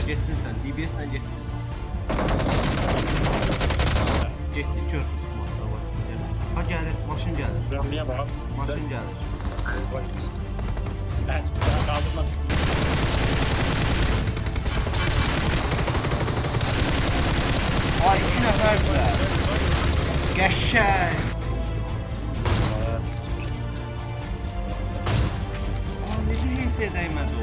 getdin sən. DBS-lə getdin sən. Getdi kör tutmaqda var. Ha gəlir, maşın gəlir. Zombiye bak. Maşın gəlir. Evet, kaldırma. Ay 2 nəfərdirlər. Qəşəng. Aa necə heysə dəymədi o?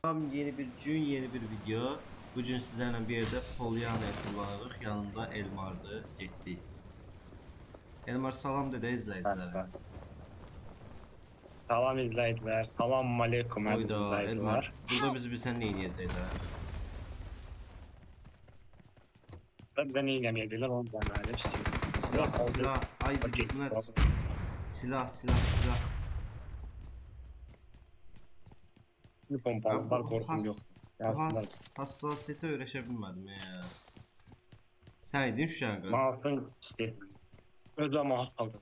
Tam yeni bir gün, yeni bir video. Bugün sizlerle bir yerde Pollyanna kullanırıq. Yanımda Elmar'dı. Getdik. Elmar salam dedi izləyicilərə. Salam izləyicilər. Salam aleyküm Oyda izləyicilər. Elmar. Burada bizi bilsən nə edəcəklər? Ben iyi yemeyebilirler onu ben öyle istiyorum. Silah. Ay bunlar. Silah. Bir pompalı var korkum yok. Hassasiyete öyrəşə bilmədim ya. Sən idin Şuşan qız. Mağazın işte. Özü mağaz kaldı.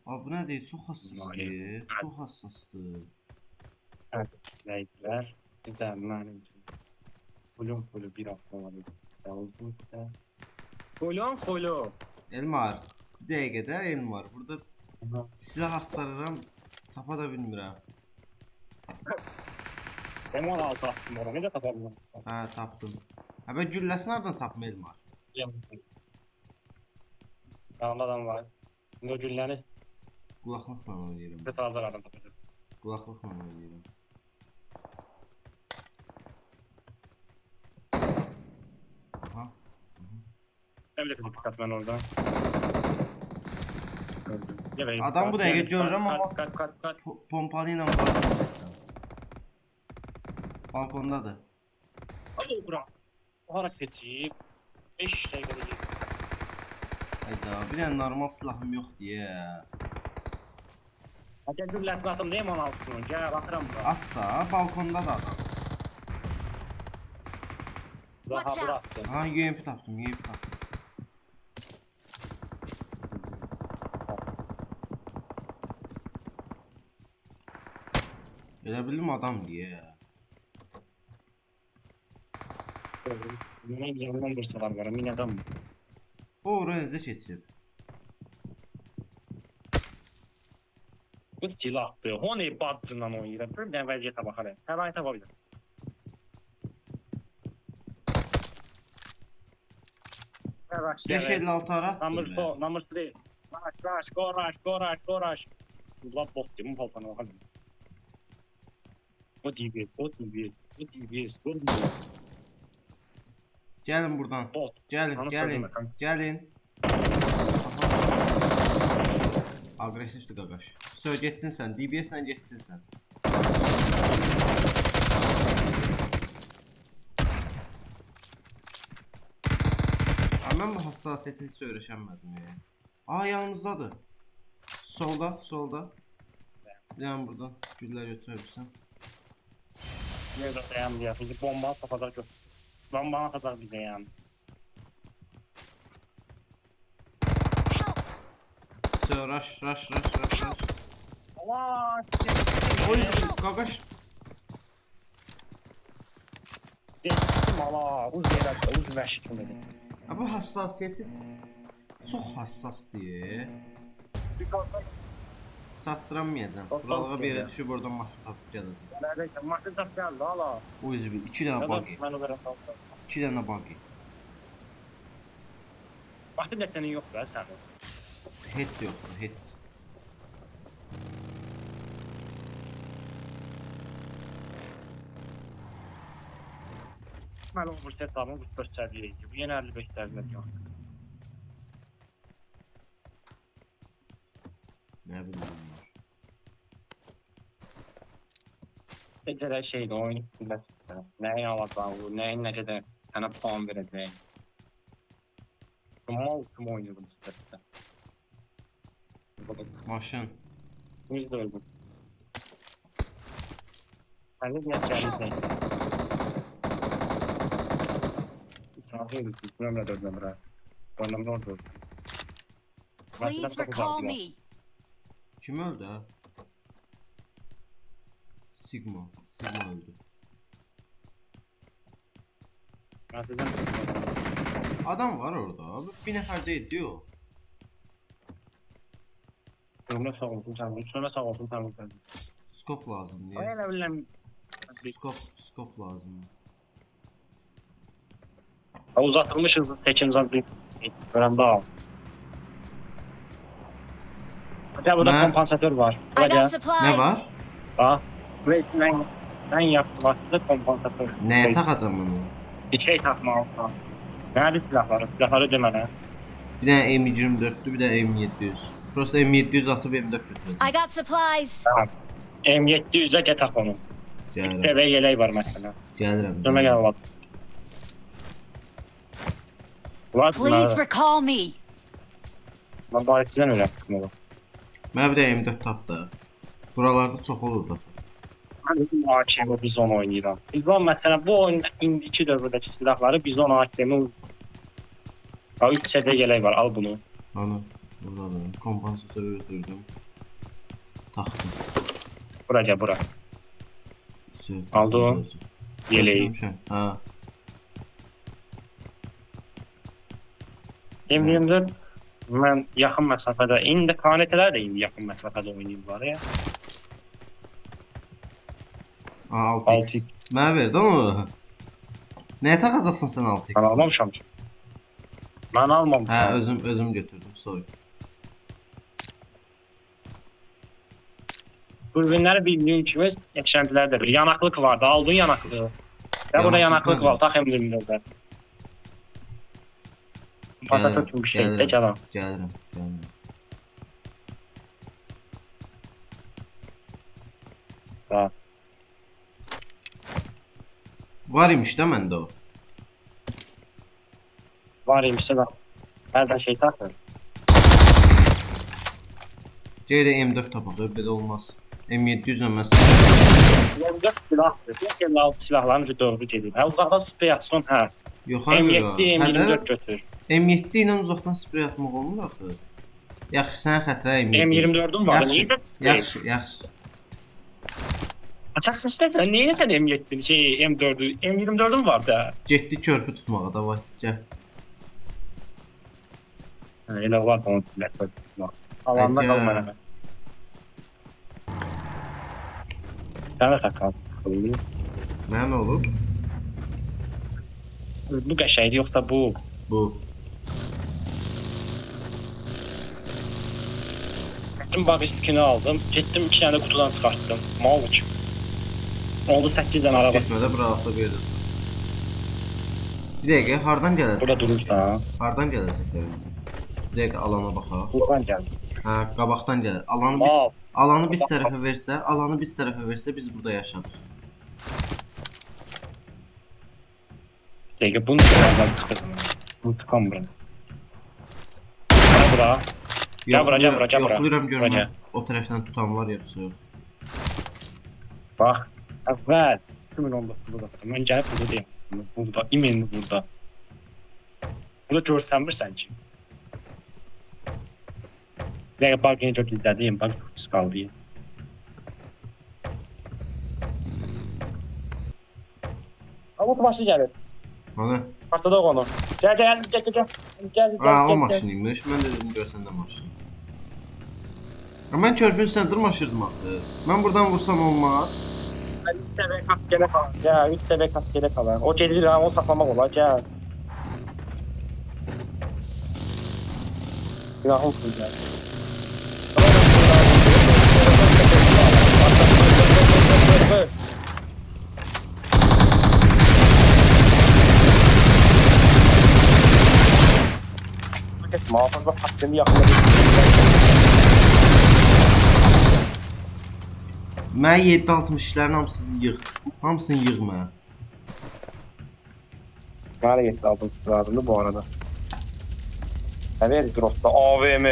Abi bu nədir? Çox hassasdır. Çox hassasdır. Evet izləyicilər. Bir də mənim üçün. Kulun bir hafta var. Kulun. Elmar. Bir dəqiqədə Elmar. Burada silah axtarıram. Tapa da bilmirəm. Ben 16 attım oraya. Ne de taparım? Hə, tapdım. Hə, bə gülləsini hardan tapma Elmar? Yanımda adam var. Şimdi o gülleri Qulaqlıqla oynayıram. bir tarzlar adam tapacak. Qulaqlıqla oynayıram. Aha. Ben bile dikkat ben orada. Adam bu dəqiqə görürəm amma Kat. pompalı ilə var. Balkondadır. Hadi bırak. O hareketi 5 dakikada gel. Hayda, bir dənə normal silahım yox deyə. Hadi güllər atım deyim onu alsın. Gel bakıram bura. At da, balkonda da adam. Daha bıraktım. Ha, UMP tapdım. Elə bildim adam deyə. Yine yanından dursalar var. Yine adam. O oraya necə keçib? Bu silahdı. O ne battığından oynayır. Bir de vaziyete bakalım. Hemen yapabilir. Evet. 556 ara Number attım. 4, number 3. Go rush. Ulan bok gibi mi paltana bakalım. O DBS. Gəlin buradan. Bot. Gəlin. Agresifdir qaqaş. Sö getdin sən, DBS-lə getdin sən. Mən bu hassasiyyəti heç öyrəşənmədim ya. Aa, yanımızdadır. Solda. Yəni buradan güllər götürə bilsən. Nerede dayan diye. Şimdi bomba kadar çok. Bombana kadar bir dayan. Sö, rush. Allah! Oy, qaqaş. Geçtim ala. Uz yerə, uz vəhşi kimi. Bu hassasiyyəti çox hassasdır. Çatdıramayacam. Buralığa bir yere düşüb oradan maşın tapıb gələcəm. Neredeyse maçı da geldi ala. O yüzü bir 2 dənə buggy. Ben o kadar kaldım. 2 dənə buggy. Maçı da senin yok be sen. Heç yoxdur, heç. Ben o bu hesabımı bu gösterdiği gibi. Yeni 55 derler yok. Nə bilim var. Gecələr şeydi oyun içində. Nəyin alacağım bu, nəyin necə də sənə puan verəcəyim. Mal kimi oynuyordum istərsə. Maşın. Biz de öldük. Sen de gerçekten Sağ olun, ömrə dördüm bura. Oyunum ne oldu? Please recall me. Kim öldü ha? Sigma. Sigma öldü. Ben sizden Adam var orada abi. Bir nefer değildi o. durumda sağ olsun tamam. Sonra sağ olsun tamam. Skop lazım diye. Öyle bilmem. Skop lazım. Uzatılmış hızlı seçim zaten. Gören daha. Hatta burada Ne? kompansatör var. I Burada got supplies. Ne var? bak. Ve ben yaptım aslında kompansatör. Neye takacağım bunu? Bir şey takma altta. Nerede silahları? Silahları demene. Bir tane M24'lü bir de M700. Prosta M700 atıp M4 götüreceğim. I got supplies. Tamam. M700'e de tak onu. Gəlirəm. TV yelek var mesela. Gəlirəm. Üstüme gel bak. Var Please bunlar. recall me. Ben daha eskiden öyle yaptım onu. Mənə bir də M4 tap da. Buralarda çox olur da. Ben AKM Bizon oynayıram. Bizon mesela bu oyunda indiki dövründeki silahları Bizon AKM. Ha 3 CD yelek var al bunu. Ana. Buradadır. Kompansatörü götürdüm. Taktım. Buraya bura. Söv. Aldı o. Yeleği. Götürmüşəm. Ha. M24 ben yakın mesafede, indi KNT'ler de indi yakın mesafede oynayırlar ya. Ha 6x. 6x. Mənə ver də onu. Nəyə taxacaqsan sən 6x? Ben almamışam ki. Ben almam. Hə, özüm götürdüm. Sorry. Dürbünləri bildiğin kimi eşentiler de bir yanaklık vardı. Aldın yanaklığı. Ya burada Yanaklık yanaklık var var. Tak M24'de. Pasatör gibi bir şey. Tek adam. Gəlirəm. Ha. Var imiş də məndə o. Var imişse de. Nereden şey takmıyor. C'də M4 tapaq, belə olmaz. M700 nömrəsi. Yolda silahtır. Bir 56 silahların doğru gelir. Ha uzaktan sprey atson ha. Yox abi. M7, M24 götür. M7 ilə uzaqdan sprey atmaq olmur axı. Yaxşı, sən xətrə M7. M24'ün var. Yaxşı. Açarsın istersen niye sen M7'in şey M4'ü M24'ün var da. Getdi körpü tutmağa da vay. Gəl. Öyle var onun silahları. Alanda Əcə. kalma hemen. Sen de sakal. Mənə nə olub? Bu qəşəydi yoksa bu. Bu. Gittim bak üstünü aldım. Gittim 2 tane kutudan çıkarttım. Mal uç. Oldu 8 tane araba. Getmədə buraxda bir yerdə. Bir dəqiqə, hardan gələcək? Burada durursa. Hardan gələcəklər? Bir dəqiqə alana baxaq. Buradan geldi. Hə, qabaqdan gəlir. Mal. Alanı biz tərəfə versə, biz burada yaşadıq. Peki bunu çıkardan çıkardım. Bunu tıkan buraya. Gel buraya. Gel buraya. Yoxlayıram görməm. Buraya. O tərəfdən tutan var yoxsa yox. Bak. Evet. 2019'da. Ben gelip burada diyeyim. Burada. İmin burada. Burada görsenmir sence. Bir dakika bak yine çok izlediğim. Bak çok pis kaldı ya. Avut başı gelir. Hani? Partada onu. Gel. Ha, o maşın imiş. Mən də dedim görsən də maşın. Mən körpünün üstündə durmaşırdım axı. Mən buradan vursam olmaz. 3 TV kat gele kalan. Gel 3 TV kat gele kalan. O gelir ha o saklamak olar. Gel. Silahı okuyacağız. Muhafızla hakkını yakaladı. Mən 760 işlərin hamısını yığ. Hamısını yığ mənə. Nereye gitti aldın sıralarını bu arada? Ne verdi Dross'ta? AVM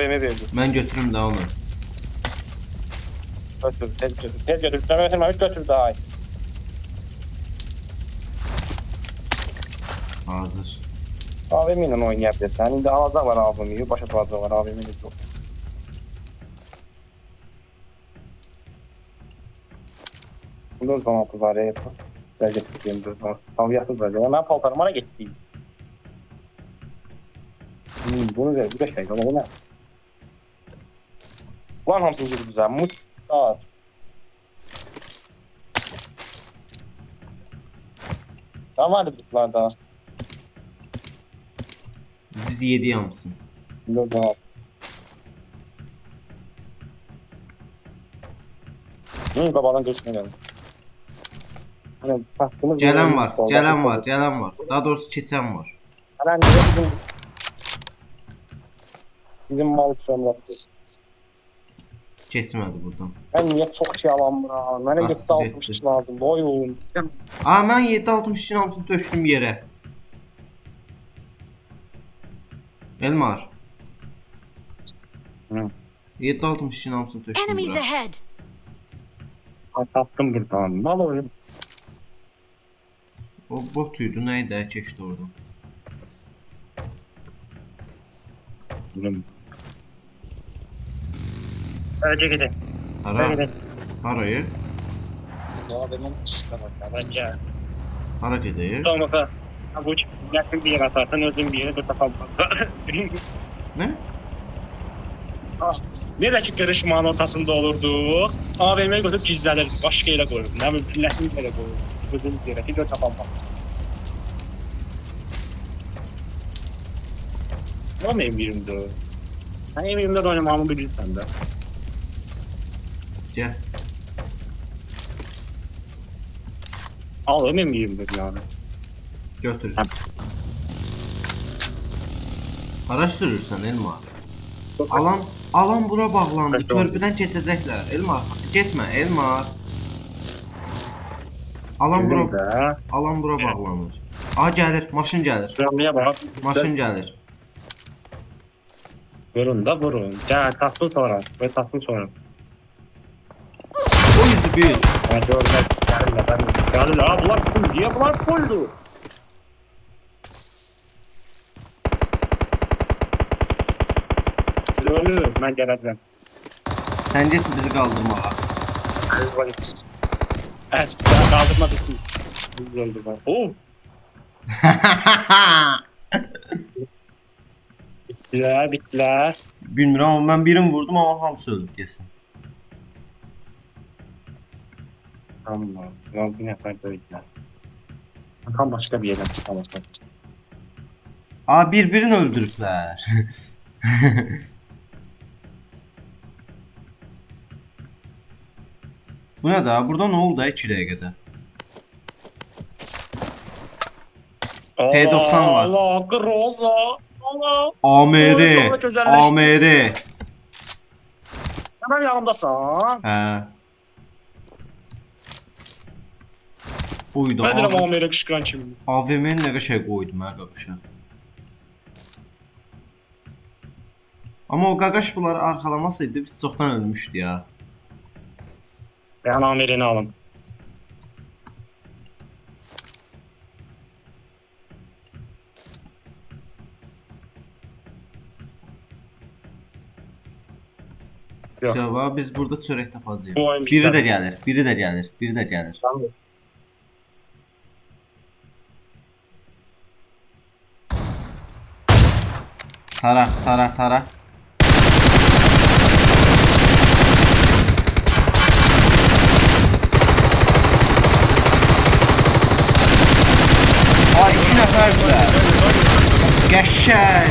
verdi. Mən götürüm də onu. Tez götür. Sen götür daha iyi. Hazır. AVM ilə oynaya bilirsən. İndi alacaq var AVM-yi, başa salacaq var AVM-yi yox. Bundan sonra var ya. Bəzək istəyim dur. Taviyyatı var. Mən paltarım hara getdi? Bunu ver, bu da şey, ama bu ne? Ulan hamsını girdi bizə, muhtar. Ne vardı bunlarda? Biz 7 yamsın. Bilmiyorum. Babadan görüşmeye geldim. Hani tahtımız Gələn var, gələn var, gələn var. Daha doğrusu keçən var. Hani niye bizim mal sonra. Keçmədi buradan. Ben niye çok şey alamıram? Benim Bahtsız 760 etdi. lazım. Oyun. Aa, mən 7.62 hamısını tökdüm yerə. Elmar. Hı. 7.62 hamısını tökdüm Enemies bura. ahead. Tattım buradan. Mal oyun. O bot idi, nə idi? Keçdi oradan. Öyle gidin. Öyle Hara? gidin. Harayı? Bu adamın bence. Hara gedir? Sonra bu yakın bir yere atarsan özün bir yere de tapamaz. Nə? Nerede ki görüşmanın ortasında olurdu. AVM'yi götürüp gizlədiriz. Başka yere koyuruz. Ne bileyim pillesini yere koyuruz. Gözün bir yere ki gör tapamaz. Ne mi M24? Sen M24 oynamamı bilirsen de. Gəl. Al M24 yani. Götür. Hara sürürsən Elmar? Alan bura bağlandı. Evet, Körpüdən keçəcəklər. Elmar, getmə Elmar. Alan bura bağlanır. Aha, gəlir, maşın gəlir. Görmeye bak. Maşın gəlir. Vurun da vurun. Gel tatlın sonra. Ve tatlın sonra. O yüzü bir. Hadi orada gelin de ben. Gelin ha bunlar full diye bunlar fulldu. Ölü ben geleceğim. Sən get bizi qaldırmağa. Evet daha kaldırma bitti. Öldü ben. Oh. Bittiler bittiler. Bilmirəm, amma mən birini vurdum, amma hamısı öldü desin. Tamam. Lan bu ne kadar bittiler. Tam başka bir yerden çıkamazlar. Aa, bir-birini öldürüblər. Bu nə da? Burada nə oldu 2 dəqiqədə? P90 var. Allah, Groza. Allah. AMR. Çok güzelleşti. AMR. Hemen yanımdasan. Hə. Oydu. Ben de Muammer'e kışkıran şimdi. AVM-ni nə qəşəng qoydum hə qaqaşa. Amma o qaqaş bunları arxalamasaydı biz çoxdan ölmüşdü ya. Ben Muammer'ini alım. Yok. Şaba biz burada çörək tapacağıq. Bu oyun Biri bitər. də gəlir, biri də gəlir, biri də gəlir. Tamam. Tara. Ay, 2 nəfərdilər. Qəşəng.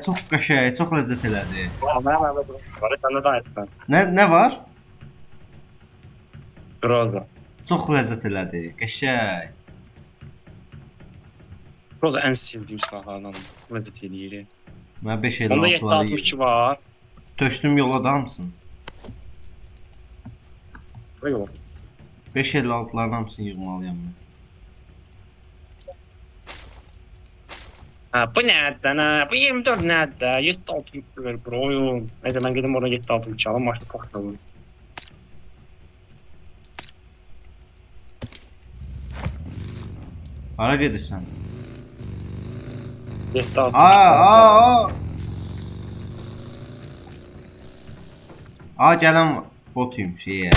Çox qəşəng, çox ləzzət elədi. Hemen var. Sen de daha etsen. Nə var? Groza. Çox ləzzət elədi. Qəşəng. Groza en sevdiğim silahlardan. Lezzet eləyir. Mən 5 Onda 56'ları 762 var. tökdüm yola da hamısını. Yok. 5 56'ların hamısını yığmalıyam mən. Ha, bu nereden ha? Bu 24 nerede? 762 ver bro oyun. Neyse ben gidip oraya 762 alayım. Maçta paksalım. Hara gedirsən? Aa gələn botuyum şeyə.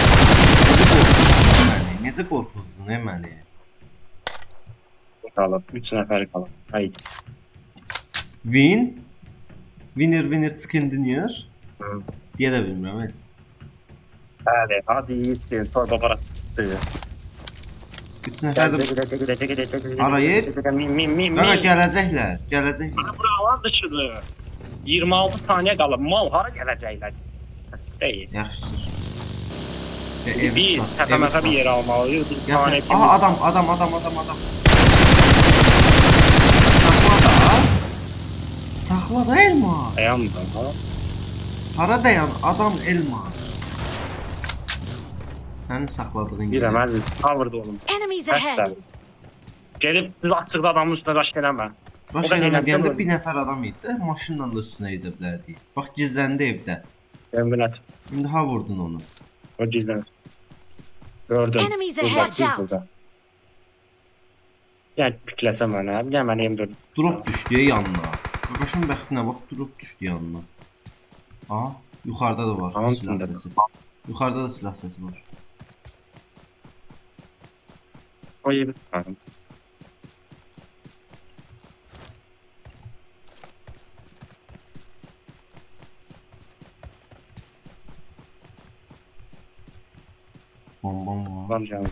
Necə qorxuzdun məni? Qalıb 3 nəfər qalıb. Haydi. Winner chicken dinner. Deyə də bilmirəm heç. Bəli, hadi yiyir, torba baratdı. 3 nəfər də arayı. Qaqa gələcəklər. Buralar dışıdır. 26 saniyə qalıb. Mal hara gələcəklər? Deyil. Yaxşıdır. Bir təpə-məpə bir yer almalıyıq. Bir tane. Aha adam. Saxla da Elmar. Dayanmıram ha. Hara dayan adam Elmar. Sənin saxladığın Bir əməl cover'da olun. Enemies ahead. Gelib siz açıqda adamın üstünə raş gələnmə. Baş eləmə gəndə bir nəfər adam idi də, maşınla da üstünə edə bilərdik. Bax gizləndi evdə. Əmbulans. İndi ha vurdun onu. O gizlən. Gördüm. Enemies ahead, out. Gəl pikləsə mənə. Gəl mənə M4. Drop düşdü yanına. Qaqaşın bəxtinə bax drop düşdü yanına. Aha, yuxarıda da var Tamam, silah şimdi. səsi. Yuxarıda da silah səsi var. O yeri tutarım. Bombam var. Var canlı.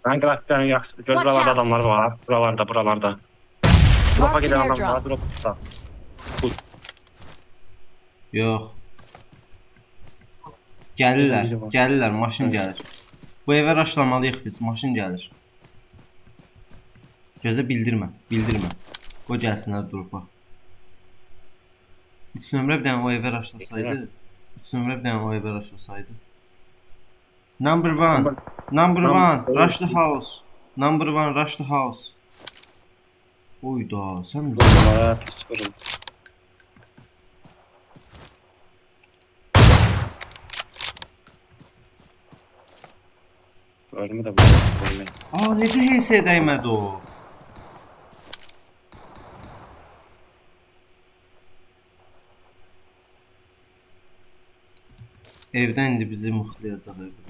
Ben grafiklerini yaxşı. Göz Watch buralarda out. adamlar var. Buralarda. Drop'a Marked giden an adam var. airdrop. Drop tutar. Yox. Gəlirlər, maşın gəlir. Bu evə raşlamalıyıq biz, maşın gəlir. Gözə bildirmə. Qoy gəlsinlər dropa. 3 nömrə bir dənə o evə raşlasaydı. Number one, rush the house. Oyda, sən Bunlara pis vurun. Ölümü de bu. Aa, necə HS dəymədi o? Evdən indi bizi mıxlayacaq evdə.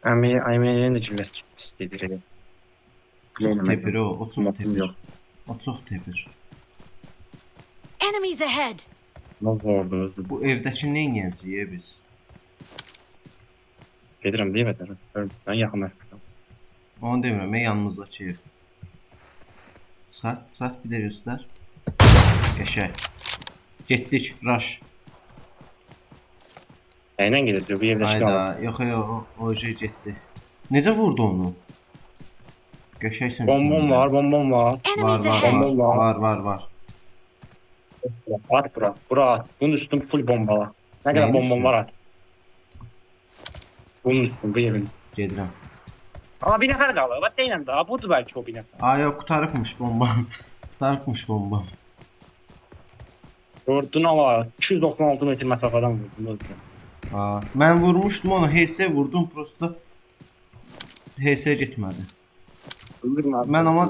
Amer'in de cümlesi çok pis dedi. Çox tepir o, o çox tepir. Yok. O çox tepir. Enemies ahead. Nasıl oldu? Bu evdəki nə edəcəyik biz? Gedirəm deyə bədər. Ben yaxınlaşdım. Onu demirəm, yanımızdakı ev. Çıxart bir də göstər. Qəşəng. Getdik, rush. Nəylə gedir? Bu evdə şey Hayda, yox, o şey getdi. Necə vurdu onu? Qəşəngsən. Bombom var. Enemies ahead. Var. At bura at. Bunun üstün full bombala. Ne kadar Neyin bombom üstü? var at. Bunun üstün bu evin. Gedirəm. Ama bir nefer kalır. Bak deyiləm daha. Budur belki o bir nefer. Aa, yox, qutarıbmış bombam. Gördün ama 296 metre mesafeden vurdun. Aa, mən vurmuşdum onu, HS vurdum, prosta HS getmədi. Mən amma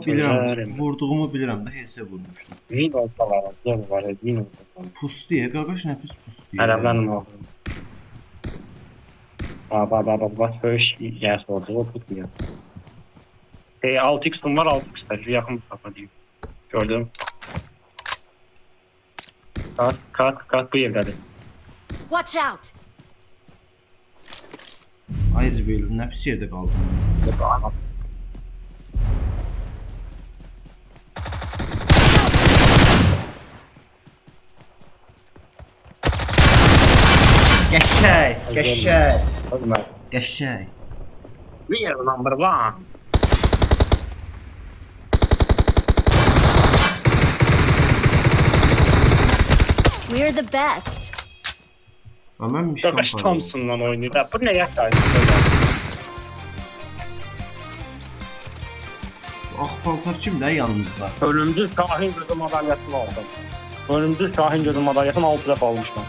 bilirəm, vurduğumu bilirəm də HS vurmuşdum. Win olsalar, zor var, win olsalar. Pustiyə, qaqaş nə pis pustiyə. Ərəblərin aldım. Bak böyle şey yer sordu, o tutmuyor. 6x'ım var, 6x'ler, şu yakın mustafa diyeyim. Gördüm. Kalk bu evdedir. Watch out. Ay Zibeyl, nə pis yerdə qaldım. Qəşəng. We are number one. We're the best. Mən mişkan Arkadaş payladım. Thompson'la oynuyor. Da, bu ne ya? Ağ paltar kimdə yanımızda? Ölümcül Şahin gözü madalyasını aldım. Ölümcül Şahin gözü madalyasını 6 defa almışım.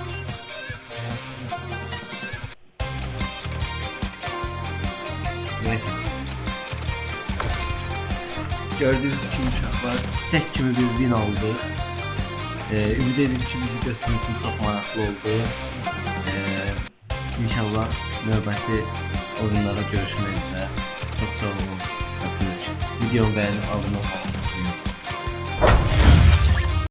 Gördüyünüz kimi uşaqlar çiçək kimi bir win aldıq. Ümid edirəm ki, bu video sizin üçün çox maraqlı oldu. İnşallah növbəti oyunlara görüşmək üzrə. Çox sağ olun. Videomu bəyənib abunə olun.